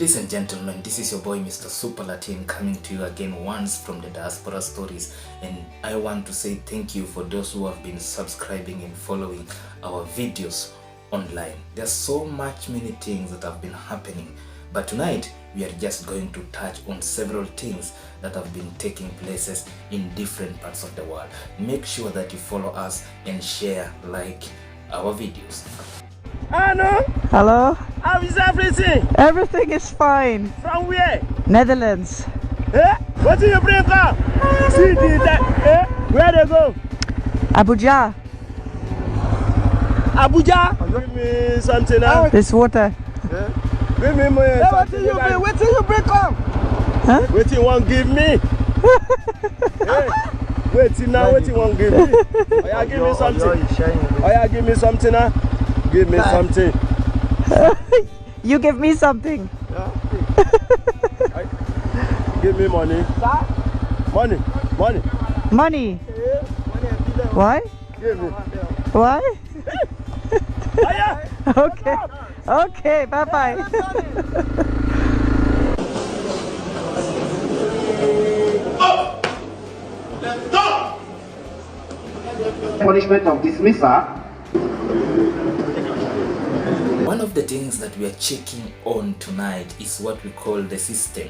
Ladies and gentlemen, this is your boy Mr. Super Latin coming to you again once from the Diaspora Stories, and I want to say thank you for those who have been subscribing and following our videos online. There's so many things that have been happening, but tonight we are just going to touch on several things that have been taking places in different parts of the world. Make sure that you follow us and share, like our videos. Hello. Hello. How is everything? Everything is fine. From where? Netherlands. Eh? What do you bring up? See that? Eh? Where they go? Abuja. Abuja? Give me something else. This water. Yeah. Give me more. Hey, what do you bring? What do you bring up? Huh? What do you want give me? Hey. Wait now. What do you want give me? Oh yeah, give me something. Oh yeah, give me something now. Give me something. You give me something. Yeah. Give me money. Money. Money. Money. Why? Give me. Why? Oh yeah. Okay. Okay. Bye bye. Punishment of dismissal. One of the things that we are checking on tonight is what we call the system.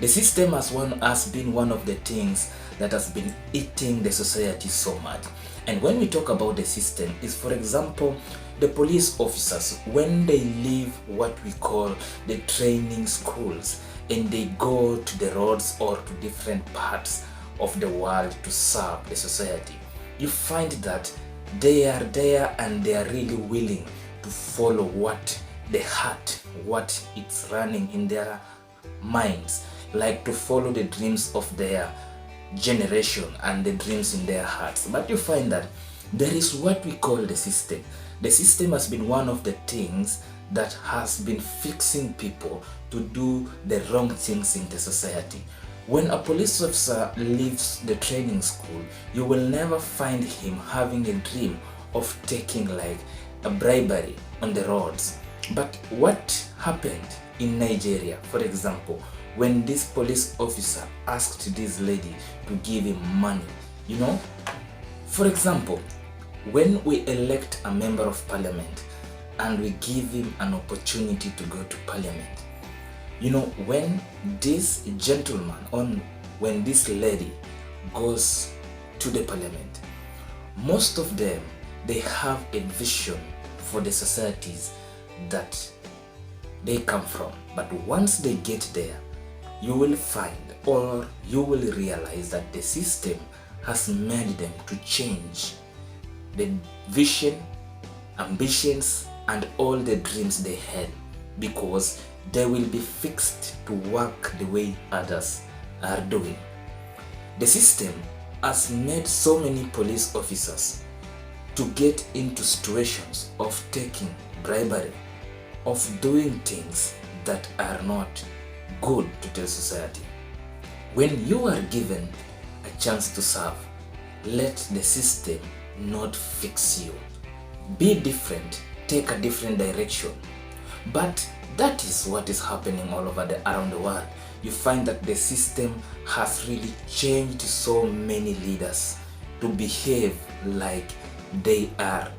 The system has been one of the things that has been eating the society so much. And when we talk about the system, is for example, the police officers, when they leave what we call the training schools and they go to the roads or to different parts of the world to serve the society, you find that they are there and they are really willing to follow what the heart, what it's running in their minds, like to follow the dreams of their generation and the dreams in their hearts. But you find that there is what we call the system. The system has been one of the things that has been fixing people to do the wrong things in the society. When a police officer leaves the training school, you will never find him having a dream of taking like a bribery on the roads. But what happened in Nigeria, for example, when this police officer asked this lady to give him money, you know, for example, when we elect a member of parliament and we give him an opportunity to go to parliament, you know, when this gentleman or when this lady goes to the parliament, most of them, they have a vision for the societies that they come from. But once they get there, you will find or you will realize that the system has made them to change the vision, ambitions, and all the dreams they had, because they will be fixed to work the way others are doing. The system has made so many police officers to get into situations of taking bribery, of doing things that are not good to the society. When you are given a chance to serve, let the system not fix you. Be different, take a different direction. But that is what is happening all over around the world. You find that the system has really changed so many leaders to behave like they are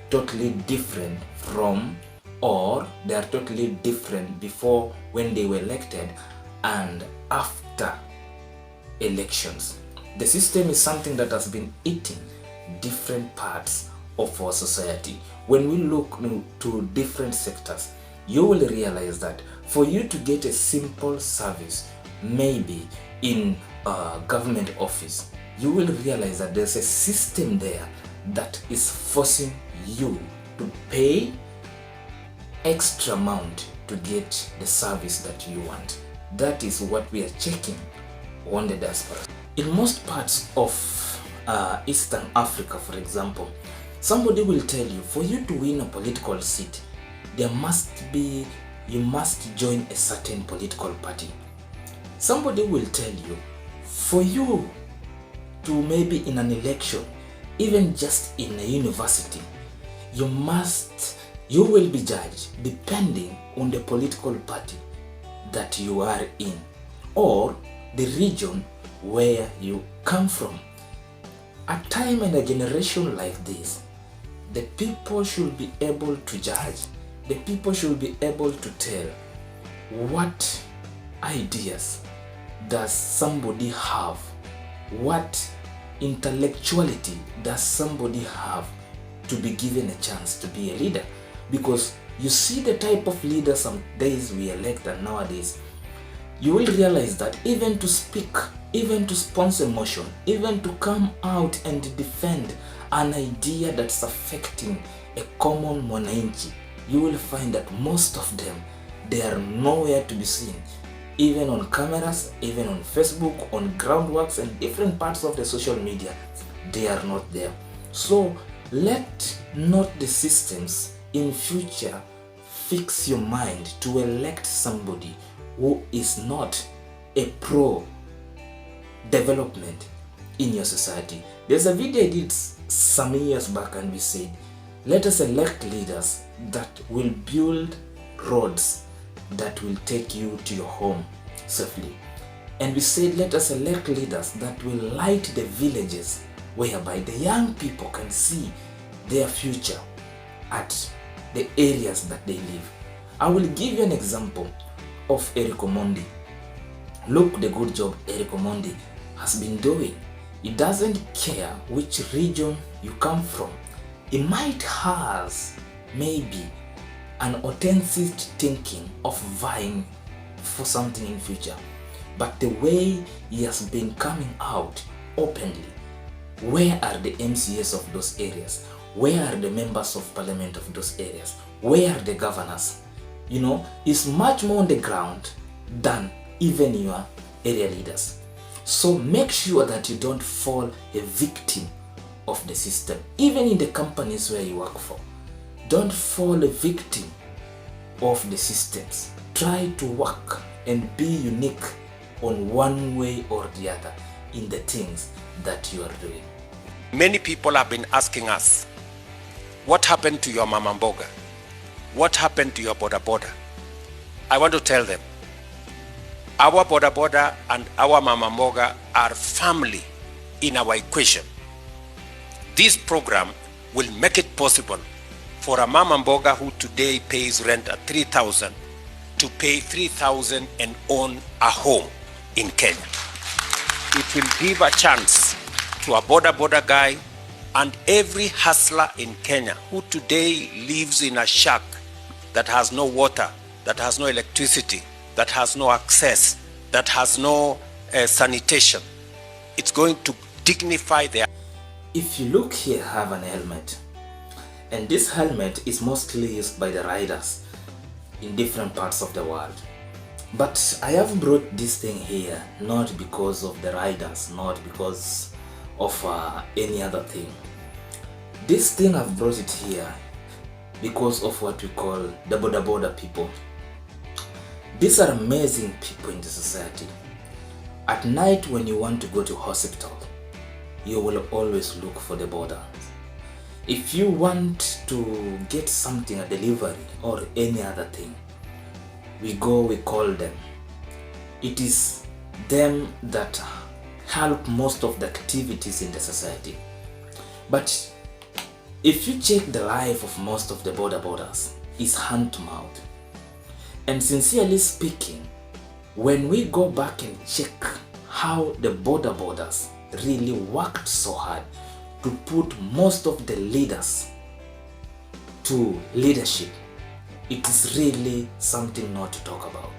totally different from, or they are totally different before when they were elected and after elections. The system is something that has been eating different parts of our society. When we look to different sectors, you will realize that for you to get a simple service, maybe in a government office, you will realize that there's a system there that is forcing you to pay extra amount to get the service that you want. That is what we are checking on the diaspora. In most parts of Eastern Africa, for example, somebody will tell you, for you to win a political seat, you must join a certain political party. Somebody will tell you, for you to maybe in an election, even just in a university, you will be judged depending on the political party that you are in, or the region where you come from. A time and a generation like this, the people should be able to judge. The people should be able to tell what ideas does somebody have, what intellectuality does somebody have to be given a chance to be a leader. Because you see the type of leader some days we elect, and nowadays you will realize that even to speak, even to sponsor motion, even to come out and defend an idea that's affecting a common mwananchi, you will find that most of them, they are nowhere to be seen. Even on cameras, even on Facebook, on groundworks and different parts of the social media, they are not there. So let not the systems in future fix your mind to elect somebody who is not a pro development in your society. There's a video I did some years back, and we said, let us elect leaders that will build roads that will take you to your home safely. And we said, let us elect leaders that will light the villages whereby the young people can see their future at the areas that they live. I will give you an example of Eric Omondi. Look the good job Eric Omondi has been doing. He doesn't care which region you come from. He might has maybe an authentic thinking of vying for something in future, but the way he has been coming out openly, where are the MCAs of those areas? Where are the members of parliament of those areas? Where are the governors? You know, it's much more on the ground than even your area leaders. So make sure that you don't fall a victim of the system. Even in the companies where you work for, don't fall a victim of the systems. Try to work and be unique on one way or the other in the things that you are doing. Many people have been asking us, what happened to your mama mboga? What happened to your boda boda? I want to tell them, our boda boda and our mama mboga are family in our equation. This program will make it possible for a mama mboga who today pays rent at 3,000 to pay 3,000 and own a home in Kenya. It will give a chance to a boda boda guy and every hustler in Kenya who today lives in a shack that has no water, that has no electricity, that has no access, that has no sanitation. It's going to dignify their... If you look here, I have an helmet, and this helmet is mostly used by the riders in different parts of the world. But I have brought this thing here not because of the riders, not because of any other thing. This thing I've brought it here because of what we call the boda boda people. These are amazing people in the society. At night when you want to go to hospital, you will always look for the border. If you want to get something, a delivery or any other thing, we call them. It is them that help most of the activities in the society. But if you check the life of most of the border borders, it's hand to mouth. And sincerely speaking, when we go back and check how the border borders really worked so hard to put most of the leaders to leadership, it is really something not to talk about.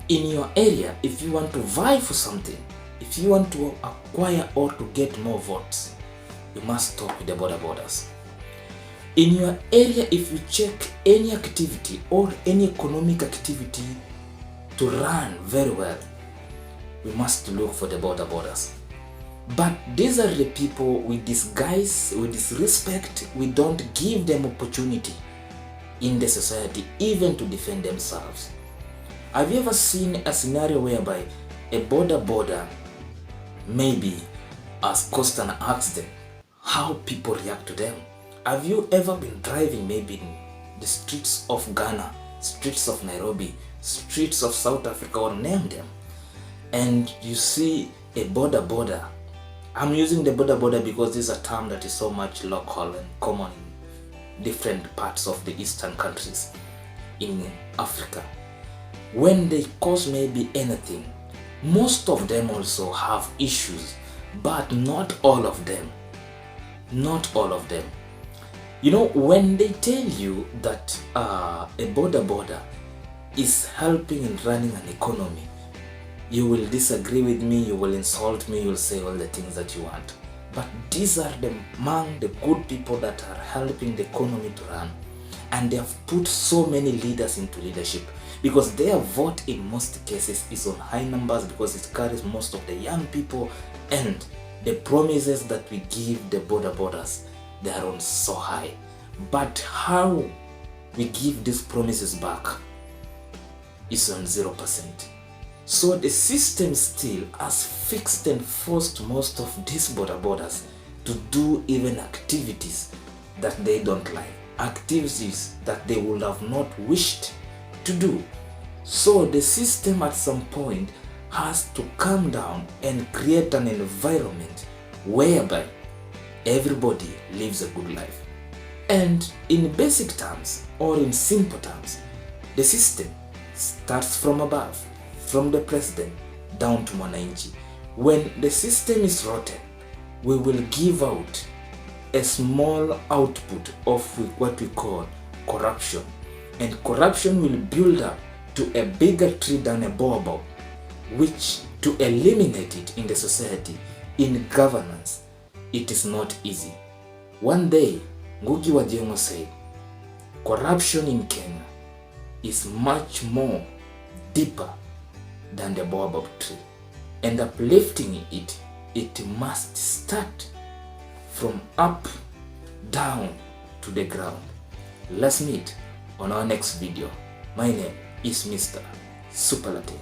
In your area, if you want to vie for something, if you want to acquire or to get more votes, you must talk with the border borders. In your area, if you check any activity or any economic activity to run very well, we must look for the border borders. But these are the people we disguise, we disrespect, we don't give them opportunity in the society even to defend themselves. Have you ever seen a scenario whereby a border maybe has caused an accident, how people react to them? Have you ever been driving maybe in the streets of Ghana, streets of Nairobi, streets of South Africa, or name them, and you see a border. I'm using the border because this is a term that is so much local and common in different parts of the eastern countries in Africa. When they cause maybe anything, most of them also have issues, but not all of them. Not all of them. You know, when they tell you that a border is helping in running an economy, you will disagree with me, you will insult me, you will say all the things that you want. But these are among the good people that are helping the economy to run. And they have put so many leaders into leadership, because their vote in most cases is on high numbers, because it carries most of the young people, and the promises that we give the borders, they are on so high. But how we give these promises back is on 0%. So the system still has fixed and forced most of these borders to do even activities that they don't like, activities that they would have not wished to do. So the system at some point has to come down and create an environment whereby everybody lives a good life. And in basic terms, or in simple terms, the system starts from above, from the president down to mwananchi. When the system is rotten, we will give out a small output of what we call corruption. And corruption will build up to a bigger tree than a baobab, which to eliminate it in the society, in governance, it is not easy. One day, Ngugi wa Thiong'o said, corruption in Kenya is much more deeper than the baobab tree, and uplifting it must start from up, down to the ground. Let's meet on our next video. My name is Mr. Superlatin.